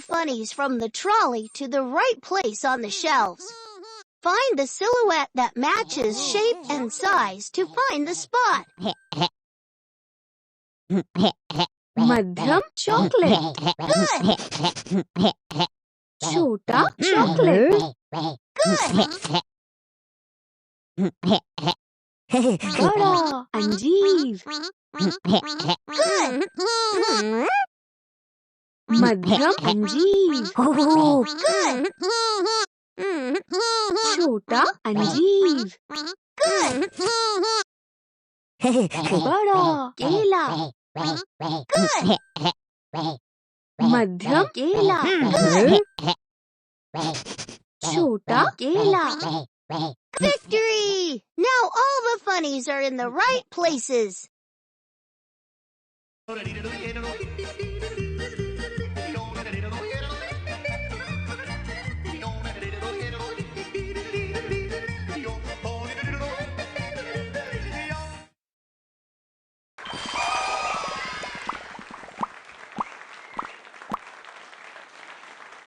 funnies from the trolley to the right place on the shelves. Find the silhouette that matches shape and size to find the spot. मध्यम chocolate. Good. छोटा chocolate. Good. बड़ा अंजीर. Good. मध्यम अंजीर. Good. छोटा अंजीर. Good. बड़ा केला. Good. मध्यम केला. छोटा केला. Victory! Now all the funnies are in the right places.